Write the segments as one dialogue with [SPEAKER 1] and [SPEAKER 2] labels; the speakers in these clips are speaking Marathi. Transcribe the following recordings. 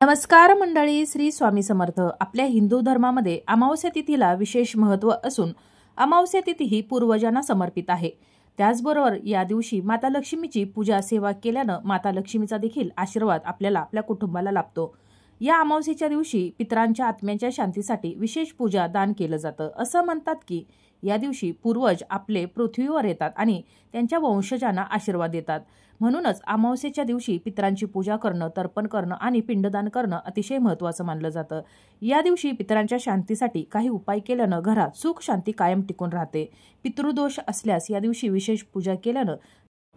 [SPEAKER 1] नमस्कार मंडळी, श्री स्वामी समर्थ। आपल्या हिंदू धर्मामध्ये अमावस्या तिथीला विशेष महत्त्व असून अमावस्या तिथी ही पूर्वजांना समर्पित आहे। त्याचबरोबर या दिवशी माता लक्ष्मीची पूजा सेवा केल्यानं माता लक्ष्मीचा देखील आशीर्वाद आपल्याला आपल्या कुटुंबाला लाभतो। या अमावस्येच्या दिवशी पितरांच्या आत्म्यांच्या शांतीसाठी विशेष पूजा दान केलं जातं। असं म्हणतात की या दिवशी पूर्वज आपले पृथ्वीवर येतात आणि त्यांच्या वंशजांना आशीर्वाद देतात। म्हणूनच अमावस्येच्या दिवशी पितरांची पूजा करणं, तर्पण करणं आणि पिंडदान करणं अतिशय महत्त्वाचं मानलं जातं। या दिवशी पितरांच्या शांतीसाठी काही उपाय केल्यानं घरात सुख शांती कायम टिकून राहते। पितृदोष असल्यास या दिवशी विशेष पूजा केल्यानं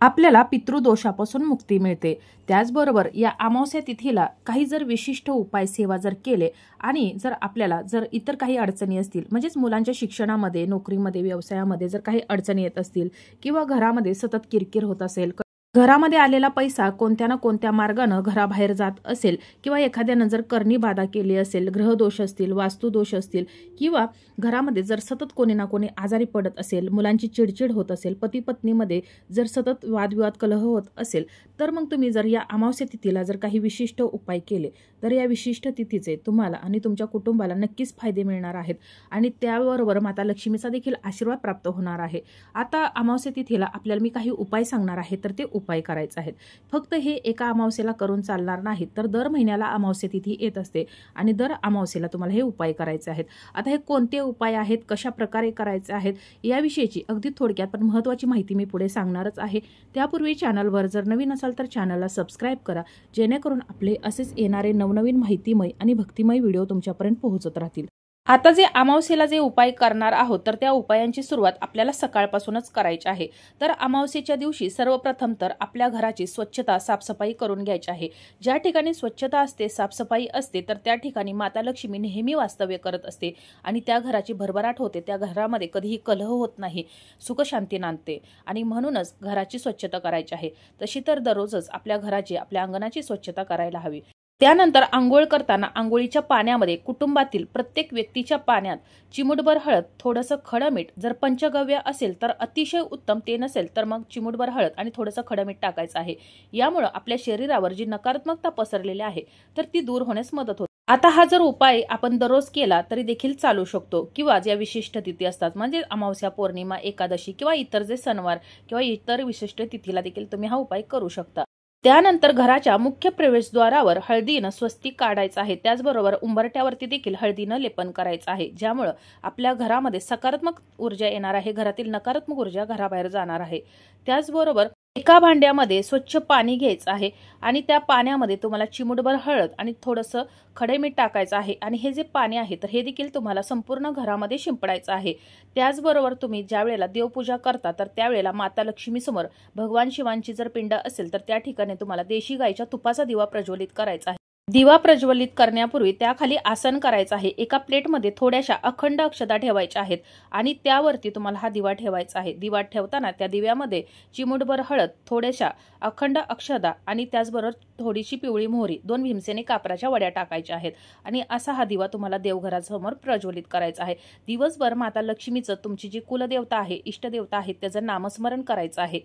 [SPEAKER 1] आपल्याला पितृदोषापासून मुक्ती मिळते। त्याचबरोबर या अमावस्या तिथीला काही जर विशिष्ट उपाय सेवा जर केले आणि जर आपल्याला जर इतर काही अडचणी असतील, म्हणजेच मुलांच्या शिक्षणामध्ये, नोकरीमध्ये, व्यवसायामध्ये जर काही अडचणी येत असतील किंवा घरामध्ये सतत किरकिर होत असेल, घरामध्ये आलेला पैसा कोणत्या ना कोणत्या मार्गाने घराबाहेर जात असेल किंवा एखाद्यानं जर करणी बाधा केली असेल, ग्रहदोष असतील, वास्तुदोष असतील किंवा घरामध्ये जर सतत कोणी ना कोणी आजारी पडत असेल, मुलांची चिडचिड होत असेल, पती पत्नीमध्ये जर सतत वादविवाद कलह होत असेल, तर मग तुम्ही जर या अमावस्या तिथीला जर काही विशिष्ट उपाय केले तर या विशिष्ट तिथीचे तुम्हाला आणि तुमच्या कुटुंबाला नक्कीच फायदे मिळणार आहेत आणि त्याबरोबर माता लक्ष्मीचा देखील आशीर्वाद प्राप्त होणार आहे। आता अमावस्या तिथीला आपल्याला मी काही उपाय सांगणार आहे, तर ते उपाय करायचे आहेत। फक्त हे एका अमावस्येला करून चालणार नाही, तर दर महिन्याला अमावस्या तिथी येत असते आणि दर अमावस्येला तुम्हाला हे उपाय करायचे आहेत। आता हे कोणते उपाय आहेत, कशा प्रकारे करायचे आहेत याविषयीची अगदी थोडक्यात पण महत्त्वाची माहिती मी पुढे सांगणारच आहे। त्यापूर्वी चॅनलवर जर नवीन असाल तर चॅनलला सबस्क्राईब करा, जेणेकरून आपले असेच येणारे नवनवीन माहितीमय आणि भक्तिमय व्हिडिओ तुमच्यापर्यंत पोहोचत राहतील। आता जे अमावस्येला जे उपाय करणार आहोत तर त्या उपायांची सुरुवात आपल्याला सकाळपासूनच करायची आहे। तर अमावस्येच्या दिवशी सर्वप्रथम तर आपल्या घराची स्वच्छता, साफसफाई करून घ्यायची आहे। ज्या ठिकाणी स्वच्छता असते, साफसफाई असते, तर त्या ठिकाणी माता लक्ष्मी नेहमी वास्तव्य करत असते आणि त्या घराची भरभराट होते। त्या घरामध्ये कधीही कलह होत नाही, सुखशांती नांदते आणि म्हणूनच घराची स्वच्छता करायची आहे। तशी तर दररोजच आपल्या घराची, आपल्या अंगणाची स्वच्छता करायला हवी। त्यानंतर आंघोळ करताना आंघोळीच्या पाण्यामध्ये कुटुंबातील प्रत्येक व्यक्तीच्या पाण्यात चिमूटभर हळद, थोडंसं खडं मीठ, जर पंचगव्य असेल तर अतिशय उत्तम, ते नसेल तर मग चिमूटभर हळद आणि थोडंसं खडं मीठ टाकायचं आहे। यामुळे आपल्या शरीरावर जी नकारात्मकता पसरलेली आहे तर ती दूर होण्यास मदत होते। आता हा जर उपाय आपण दररोज केला तरी देखील चालू शकतो किंवा ज्या विशिष्ट तिथी असतात, म्हणजे अमावस्या, पौर्णिमा, एकादशी किंवा इतर जे सणवार किंवा इतर विशिष्ट तिथीला देखील तुम्ही हा उपाय करू शकता। त्यानंतर घराच्या मुख्य प्रवेशद्वारावर हळदीनं स्वस्तिक काढायचं आहे। त्याचबरोबर उंबरठ्यावरती देखील हळदीनं लेपन करायचं आहे, ज्यामुळे आपल्या घरामध्ये सकारात्मक ऊर्जा येणार आहे, घरातील नकारात्मक ऊर्जा घराबाहेर जाणार आहे। त्याचबरोबर एका भांड्यामध्ये स्वच्छ पाणी घ्यायचं आहे आणि त्या पाण्यामध्ये तुम्हाला चिमूटभर हळद आणि थोडंसं खडे मीठ टाकायचं आहे आणि हे जे पाणी आहे तर हे देखील तुम्हाला संपूर्ण घरामध्ये शिंपडायचं आहे। त्याचबरोबर तुम्ही ज्या वेळेला देवपूजा करता तर त्यावेळेला माता लक्ष्मी समोर भगवान शिवांची जर पिंड असेल तर त्या ठिकाणी तुम्हाला देशी गाईच्या तुपाचा दिवा प्रज्वलित करायचा आहे। दिवा प्रज्वलित करण्यापूर्वी त्याखाली आसन करायचं आहे। एका प्लेटमध्ये थोड्याशा अखंड अक्षता ठेवायच्या आहेत आणि त्यावरती तुम्हाला हा दिवा ठेवायचा आहे। दिवा ठेवताना त्या दिव्यामध्ये चिमूटभर हळद, थोड्याशा अखंड अक्षता आणि त्याचबरोबर थोडीशी पिवळी मोहरी, 2 भीमसेनी कापराच्या वड्या टाकायच्या आहेत आणि असा हा दिवा तुम्हाला देवघरासमोर प्रज्वलित करायचा आहे। दिवसभर माता लक्ष्मीचं, तुमची जी कुलदेवता आहे, इष्टदेवता आहे, त्याचं नामस्मरण करायचं आहे।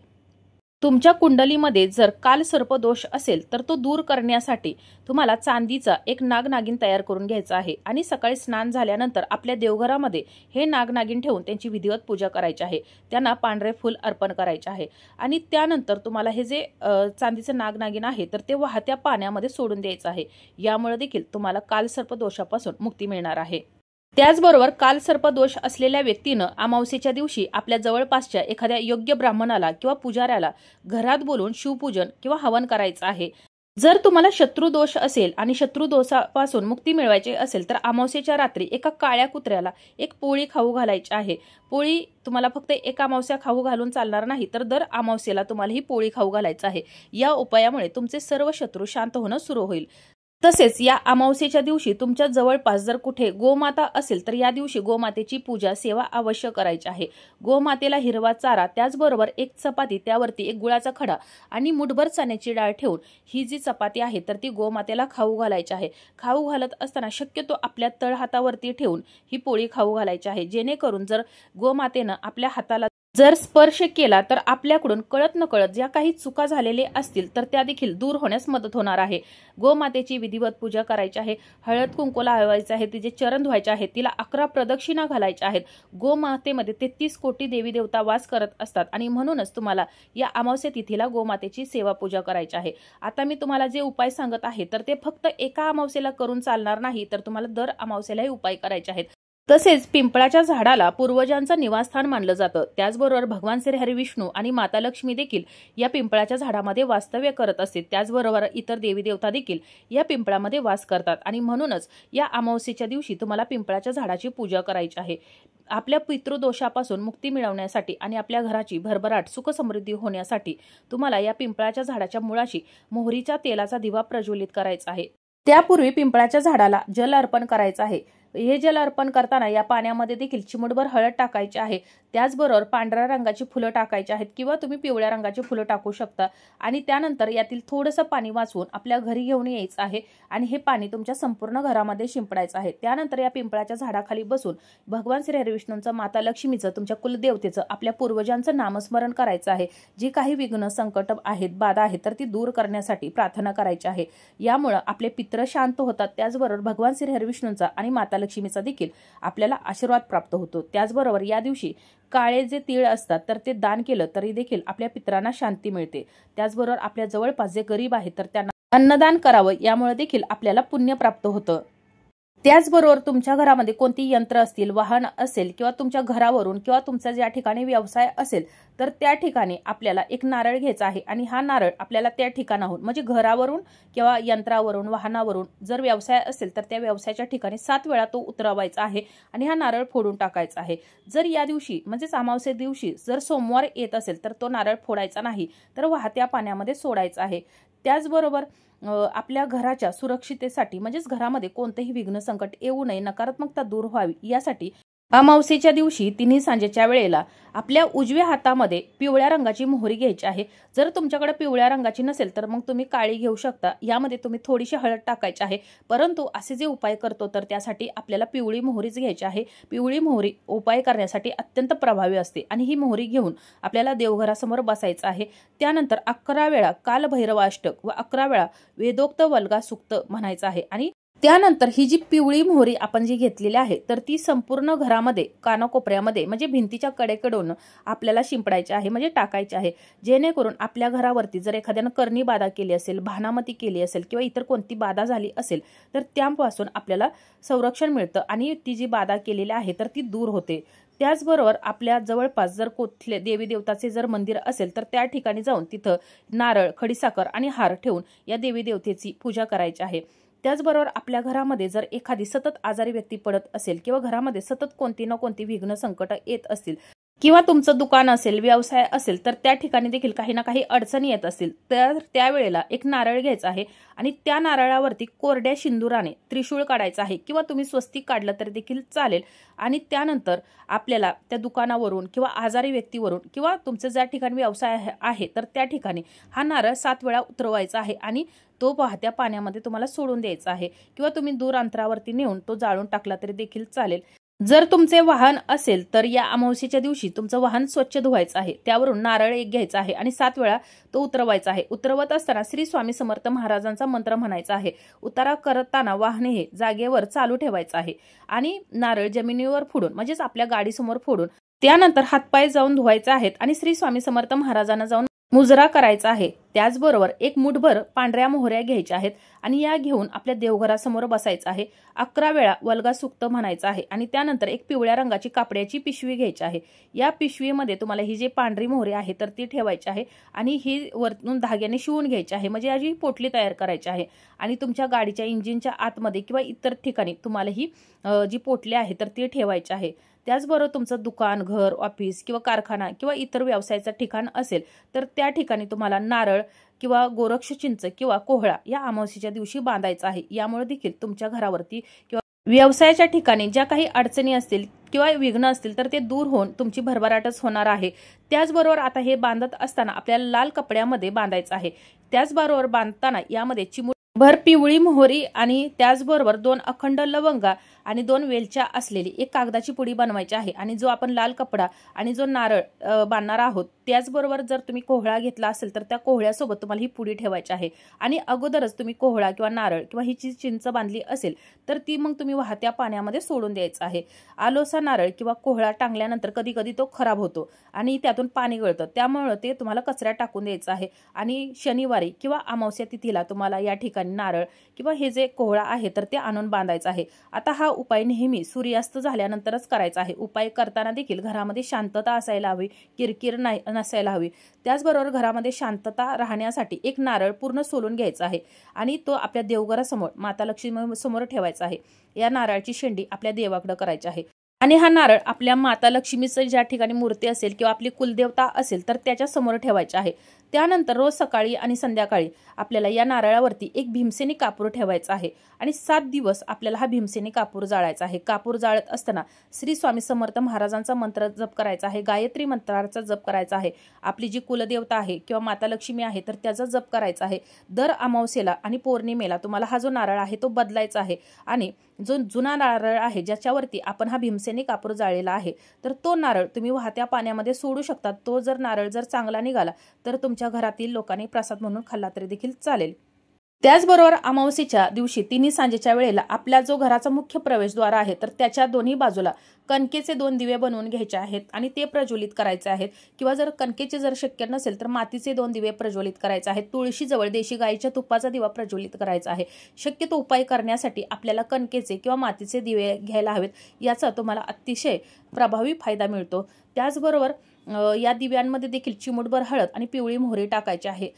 [SPEAKER 1] तुमच्या कुंडलीमध्ये जर कालसर्प दोष असेल तर तो दूर करण्यासाठी तुम्हाला चांदीचा एक नागनागिन तयार करून घ्यायचा आहे आणि सकाळी स्नान झाल्यानंतर आपल्या देवघरामध्ये हे नागनागिन ठेवून त्यांची विधिवत पूजा करायची आहे। त्यांना पांढरे फूल अर्पण करायचे आहे आणि त्यानंतर तुम्हाला हे जे चांदीचं नागनागिन आहे तर ते वाहत्या पाण्यामध्ये सोडून द्यायचं आहे। यामुळे देखील तुम्हाला कालसर्प दोषापासून मुक्ती मिळणार आहे। त्याचबरोबर कालसर्प दोष असलेल्या व्यक्तीनं अमावस्येच्या दिवशी आपल्या जवळपासच्या एखाद्या योग्य ब्राह्मणाला किंवा पुजाऱ्याला घरात बोलून शिवपूजन किंवा हवन करायचं आहे। जर तुम्हाला शत्रुदोष असेल आणि शत्रुदोषापासून मुक्ती मिळवायची असेल तर अमावस्येच्या रात्री एका काळ्या कुत्र्याला एक पोळी खाऊ घालायची आहे। पोळी तुम्हाला फक्त एक अमावस्या खाऊ घालून चालणार नाही, तर दर अमावस्येला तुम्हाला ही पोळी खाऊ घालायचं आहे। या उपायामुळे तुमचे सर्व शत्रू शांत होणं सुरू होईल। तसेच या अमावस्येच्या दिवशी तुमच्या जवळपास जर कुठे गोमाता असेल तर या दिवशी गोमातेची पूजा सेवा अवश्य करायची आहे। गोमातेला हिरवा चारा, त्याचबरोबर एक चपाती, त्यावरती एक गुळाचा खडा आणि मुठभर चण्याची डाळ ठेवून ही जी चपाती आहे तर ती गोमातेला खाऊ घालायची आहे। खाऊ घालत असताना शक्यतो आपल्या तळहातावरती ठेवून ही पोळी खाऊ घालायची आहे, जेणेकरून जर गोमातेनं आपल्या हाताला जर स्पर्श केला तर आपल्याकडून कळत नकळत ज्या काही चुका झालेल्या असतील तर त्या देखील दूर होण्यास मदत होणार आहे। गोमातेची विधिवत पूजा करायची आहे, हळद कुंकू लावायचे आहे, तिचे चरण धुवायचे आहेत, तिला 11 प्रदक्षिणा घालायच्या आहेत। गोमातेमध्ये 33 कोटी देवी देवता वास करत असतात आणि म्हणूनच तुम्हाला या अमावस्या तिथीला गोमातेची सेवा पूजा करायची आहे। आता मी तुम्हाला जे उपाय सांगत आहे तर ते फक्त एका अमावस्येला करून चालणार नाही, तर तुम्हाला दर अमावस्येलाही उपाय करायचे आहेत। तसेच पिंपळाच्या झाडाला पूर्वजांचं निवासस्थान मानलं जातं। त्याचबरोबर भगवान श्री हरी विष्णू आणि माता लक्ष्मी देखील या पिंपळाच्या झाडामध्ये वास्तव्य करत असते। त्याचबरोबर इतर देवी देवता देखील या पिंपळामध्ये वास करतात आणि म्हणूनच या अमावस्येच्या दिवशी तुम्हाला पिंपळाच्या झाडाची पूजा करायची आहे। आपल्या पितृदोषापासून मुक्ती मिळवण्यासाठी आणि आपल्या घराची भरभराट सुख समृद्धी होण्यासाठी तुम्हाला या पिंपळाच्या झाडाच्या मुळाशी मोहरीच्या तेलाचा दिवा प्रज्वलित करायचा आहे। त्यापूर्वी पिंपळाच्या झाडाला जल अर्पण करायचं आहे। हे जल अर्पण करताना या पाण्यामध्ये देखील चिमूटभर हळद टाकायची आहे। त्याचबरोबर पांढऱ्या रंगाची फुलं टाकायची आहेत किंवा तुम्ही पिवळ्या रंगाची फुलं टाकू शकता आणि त्यानंतर यातील थोडंसं पाणी वाचवून आपल्या घरी घेऊन यायचं आहे आणि हे पाणी तुमच्या संपूर्ण घरामध्ये शिंपडायचं आहे। त्यानंतर या पिंपळाच्या झाडाखाली बसून भगवान श्री हरी विष्णूंचं, माता लक्ष्मीचं, तुमच्या कुलदेवतेचं, आपल्या पूर्वजांचं नामस्मरण करायचं आहे। जी काही विघ्न संकट आहेत, बाधा आहेत तर ती दूर करण्यासाठी प्रार्थना करायची आहे। यामुळे आपले पित्र शांत होतात। त्याचबरोबर भगवान श्री हरी विष्णूंचा आणि माता लक्ष्मीचा देखील आपल्याला आशीर्वाद प्राप्त होतो। त्याचबरोबर या दिवशी काळे जे तीळ असतात तर ते दान केलं तरी देखील आपल्या पितरांना शांती मिळते। त्याचबरोबर आपल्या जवळपास जे गरीब आहेत तर त्यांना अन्नदान करावं, यामुळे देखील आपल्याला पुण्य प्राप्त होतं। त्याचबरोबर तुमच्या घरामध्ये कोणती यंत्र असतील, वाहन असेल किंवा तुमच्या घरावरून किंवा तुमचा ज्या ठिकाणी व्यवसाय असेल तर त्या ठिकाणी आपल्याला एक नारळ घ्यायचा आहे आणि हा नारळ आपल्याला त्या ठिकाणाहून म्हणजे घरावरून किंवा यंत्रावरून, वाहनावरून जर व्यवसाय असेल तर त्या व्यवसायाच्या ठिकाणी 7 वेळा तो उतरवायचा आहे आणि हा नारळ फोडून टाकायचा आहे। जर या दिवशी म्हणजेच अमावस्ये दिवशी जर सोमवार येत असेल तर तो नारळ फोडायचा नाही, तर वाहत्या पाण्यामध्ये सोडायचा आहे। त्याचबरोबर आपल्या घराच्या सुरक्षितेसाठी म्हणजेच घरामध्ये कोणतेही विघ्न संकट येऊ नये, नकारात्मकता दूर व्हावी यासाठी अमावस्येच्या दिवशी तिन्ही सांजेच्या वेळेला आपल्या उजव्या हातामध्ये पिवळ्या रंगाची मोहरी घ्यायची आहे। जर तुमच्याकडे पिवळ्या रंगाची नसेल तर मग तुम्ही काळी घेऊ शकता। यामध्ये तुम्ही थोडीशी हळद टाकायची आहे, परंतु असे जे उपाय करतो तर त्यासाठी आपल्याला पिवळी मोहरीच घ्यायची आहे। पिवळी मोहरी उपाय करण्यासाठी अत्यंत प्रभावी असते आणि ही मोहरी घेऊन आपल्याला देवघरासमोर बसायचं आहे। त्यानंतर 11 वेळा कालभैरवाष्टक व 11 वेळा वेदोक्त वल्गा सुक्त म्हणायचं आहे आणि त्यानंतर ही जी पिवळी मोहरी आपण जी घेतलेली आहे तर ती संपूर्ण घरामध्ये कानाकोपऱ्यामध्ये म्हणजे भिंतीच्या कडेकडून आपल्याला शिंपडायची आहे, म्हणजे टाकायची आहे। जेणेकरून आपल्या घरावरती जर एखाद्यानं करणी बाधा केली असेल, भानामती केली असेल किंवा इतर कोणती बाधा झाली असेल तर त्यापासून आपल्याला संरक्षण मिळतं आणि ती जी बाधा केलेली आहे तर ती दूर होते। त्याचबरोबर आपल्या जवळपास जर कुठले देवी देवताचे जर मंदिर असेल तर त्या ठिकाणी जाऊन तिथं नारळ, खडीसाखर आणि हार ठेवून या देवी देवतेची पूजा करायची आहे। त्याचबरोबर आपल्या घरामध्ये जर एखादी सतत आजारी व्यक्ती पडत असेल किंवा घरामध्ये सतत कोणती ना कोणती विघ्न संकट येत असतील किंवा तुमचं दुकान असेल, व्यवसाय असेल तर त्या ठिकाणी देखील काही ना काही अडचणी येत असतील तर त्यावेळेला एक नारळ घ्यायचा आहे आणि त्या नारळावरती कोरड्या शिंदुराने त्रिशूळ काढायचा आहे किंवा तुम्ही स्वस्तिक काढलं तरी देखील चालेल आणि त्यानंतर आपल्याला त्या दुकानावरून किंवा आजारी व्यक्तीवरून किंवा तुमचं ज्या ठिकाणी व्यवसाय आहे तर त्या ठिकाणी हा नारळ 7 वेळा उतरवायचा आहे आणि तो वाहत्या पाण्यामध्ये तुम्हाला सोडून द्यायचा आहे किंवा तुम्ही दूर अंतरावरती नेऊन तो जाळून टाकला तरी देखील चालेल। जर तुमचे वाहन असेल तर या अमावस्येच्या दिवशी तुमचं वाहन स्वच्छ धुवायचं आहे, त्यावरून नारळ एक घ्यायचा आहे आणि 7 वेळा तो उतरवायचा आहे। उतरवत असताना श्री स्वामी समर्थ महाराजांचा मंत्र म्हणायचा आहे। उतारा करताना वाहन हे जागेवर चालू ठेवायचं आहे आणि नारळ जमिनीवर फोडून म्हणजेच आपल्या गाडीसमोर फोडून त्यानंतर हातपाय जाऊन धुवायचे आहेत आणि श्री स्वामी समर्थ महाराजांना जाऊन मुजरा करायचा आहे। त्याचबरोबर एक मुठभर पांढऱ्या मोहऱ्या घ्यायच्या आहेत आणि या घेऊन आपल्या देवघरासमोर बसायचं आहे। 11 वेळा वल्गा सुक्त म्हणायचं आहे आणि त्यानंतर एक पिवळ्या रंगाची कापड्याची पिशवी घ्यायची आहे। या पिशवीमध्ये तुम्हाला ही जी पांढरी मोहरी आहे तर ती ठेवायची आहे आणि ही वरतून धाग्याने शिवून घ्यायची आहे, म्हणजे याची पोटली तयार करायची आहे आणि तुमच्या गाडीच्या इंजिनच्या आतमध्ये किंवा इतर ठिकाणी तुम्हाला ही जी पोटली आहे तर ती ठेवायची आहे। त्याचबरोबर तुमचं दुकान, घर, ऑफिस किंवा कारखाना किंवा इतर व्यवसायाचं ठिकाण असेल तर त्या ठिकाणी तुम्हाला नारळ किंवा गोरक्ष चिंच किंवा कोहळा या अमावस्येच्या दिवशी बांधायचा आहे। यामुळे देखील तुमच्या घरावरती किंवा व्यवसायाच्या ठिकाणी ज्या काही अडचणी असतील किंवा विघ्न असतील तर ते दूर होऊन तुमची भरभराटच होणार आहे। त्याचबरोबर आता हे बांधत असताना आपल्याला लाल कपड्यामध्ये बांधायचं आहे। त्याचबरोबर बांधताना यामध्ये चिमूट भर पिवळी मोहरी आणि त्याचबरोबर 2 अखंड लवंगा आणि 2 वेलच्या असलेली एक कागदाची पुडी बनवायची आहे। आणि जो आपण लाल कपडा आणि जो नारळ बांधणार आहोत, त्याचबरोबर जर तुम्ही कोहळा घेतला असेल तर त्या कोहळ्यासोबत तुम्हाला ही पुडी ठेवायची आहे। आणि अगोदरच तुम्ही कोहळा किंवा नारळ किंवा ही चिंच बांधली असेल तर ती मग तुम्ही वाहत्या पाण्यामध्ये सोडून द्यायचं आहे। आलोसा नारळ किंवा कोहळा टांगल्यानंतर कधी कधी तो खराब होतो आणि त्यातून पाणी गळतं, त्यामुळे ते तुम्हाला कचऱ्यात टाकून द्यायचं आहे। आणि शनिवारी किंवा अमावस्या तिथीला तुम्हाला या ठिकाणी नारळ किंवा हे जे कोहळा आहे तर ते आणून बांधायचं आहे। आता हा उपाय नेहमी सूर्यास्त झाल्यानंतरच करायचा आहे। उपाय करताना देखील घरामध्ये शांतता असायला हवी, किरकिर नसायला हवी। त्याचबरोबर घरामध्ये शांतता राहण्यासाठी एक नारळ पूर्ण सोलून घ्यायचा आहे आणि तो आपल्या देवघरासमोर माता लक्ष्मी समोर ठेवायचा आहे। या नारळाची शेंडी आपल्या देवाकडे करायची आहे आणि हा नारळ आपल्या माता लक्ष्मीचं ज्या ठिकाणी मूर्ती असेल किंवा आपली कुलदेवता असेल तर त्याच्या समोर ठेवायचे आहे। त्यानंतर रोज सकाळी आणि संध्याकाळी आपल्याला या नारळावरती एक भीमसेनी कापूर ठेवायचा आहे आणि 7 दिवस आपल्याला हा भीमसेनी कापूर जाळायचा आहे। कापूर जाळत असताना श्री स्वामी समर्थ महाराजांचा मंत्र जप करायचा आहे, गायत्री मंत्राचा जप करायचा आहे, आपली जी कुलदेवता आहे किंवा माता लक्ष्मी आहे तर त्याचा जप करायचा आहे। दर अमावस्येला आणि पौर्णिमेला तुम्हाला हा जो नारळ आहे तो बदलायचा आहे आणि जो जुना नारळ आहे ज्याच्यावरती आपण हा भीमसेनी कापूर जाळलेला आहे तर तो नारळ तुम्ही वाहत्या पाण्यामध्ये सोडू शकता। तो जर नारळ जर चांगला निघाला तर तुमच्या घरातील लोकांनी प्रसाद म्हणून खाल्ला तरी देखील चालेल। त्याचबरोबर अमावस्येच्या दिवशी तिन्ही सांजेच्या वेळेला आपला जो घराचा मुख्य प्रवेशद्वार आहे तर त्याच्या दोन्ही बाजूला कणकेचे 2 दिवे बनवून घ्यायचे आहेत आणि ते प्रज्वलित करायचे आहेत। किंवा जर कणकेचे जर शक्य नसेल तर मातीचे 2 दिवे प्रज्वलित करायचे आहेत। तुळशीजवळ देशी गाईच्या तुपाचा दिवा प्रज्वलित करायचा आहे। शक्यतो उपाय करण्यासाठी आपल्याला कणकेचे किंवा मातीचे दिवे घ्यायला हवेत, याचा तुम्हाला अतिशय प्रभावी फायदा मिळतो। त्याचबरोबर या दिव्यांमध्ये देखील चिमूटभर हळद आणि पिवळी मोहरी टाकायची आहे।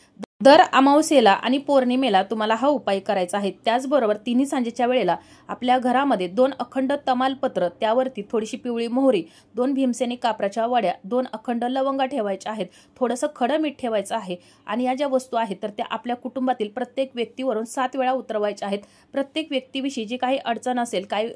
[SPEAKER 1] दर अमावस्येला आणि पौर्णिमेला तुम्हाला हा उपाय करायचा आहे। त्याचबरोबर तिन्ही सांजेच्या वेळेला आपल्या घरामध्ये 2 अखंड तमालपत्र, त्यावरती थोडीशी पिवळी मोहरी, 2 भीमसेनी कापराच्या वड्या, 2 अखंड लवंगा ठेवायच्या आहेत, थोडंसं खडं मीठ ठेवायचं आहे। आणि या ज्या वस्तू आहेत तर त्या आपल्या कुटुंबातील प्रत्येक व्यक्तीवरून 7 वेळा उतरवायच्या आहेत। प्रत्येक व्यक्तीविषयी जी काही अडचण असेल, काही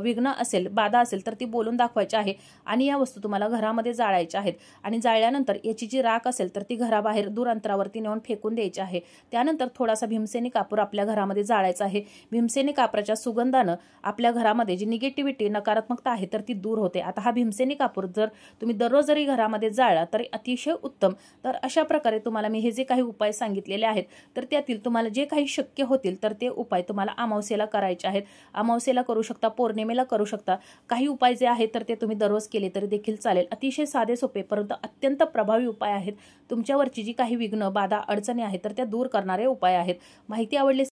[SPEAKER 1] विघ्न असेल, बाधा असेल तर ती बोलून दाखवायची आहे आणि या वस्तू तुम्हाला घरामध्ये जाळायच्या आहेत। आणि जाळल्यानंतर याची जी राख असेल तर ती घराबाहेर दूर अंतरावरती नेऊन फेकून द्यायची आहे। त्यानंतर थोडासा भीमसेनी कापूर आपल्या घरामध्ये जाळायचा आहे। भीमसेनी कापराच्या सुगंधानं आपल्या घरामध्ये जी निगेटिव्हिटी, नकारात्मकता आहे तर ती दूर होते। आता हा भीमसेनी कापूर जर तुम्ही दररोज जरी घरामध्ये जाळला तरी अतिशय उत्तम। तर अशा प्रकारे तुम्हाला मी हे जे काही उपाय सांगितलेले आहेत तर त्यातील तुम्हाला जे काही शक्य होतील तर ते उपाय तुम्हाला अमावस्येला करायचे आहेत। अमावस्येला करू शकता, पौर्णिमेला करू शकता। काही उपाय जे आहेत तर ते तुम्ही दररोज केले तरी देखील चालेल। अतिशय साधे सोपे परंतु अत्यंत प्रभावी उपाय आहेत। तुमच्यावरची जी काही विघ्न, बाधा, अडचणी आहेत तर त्या दूर करणारे उपाय आहेत। माहिती आवडली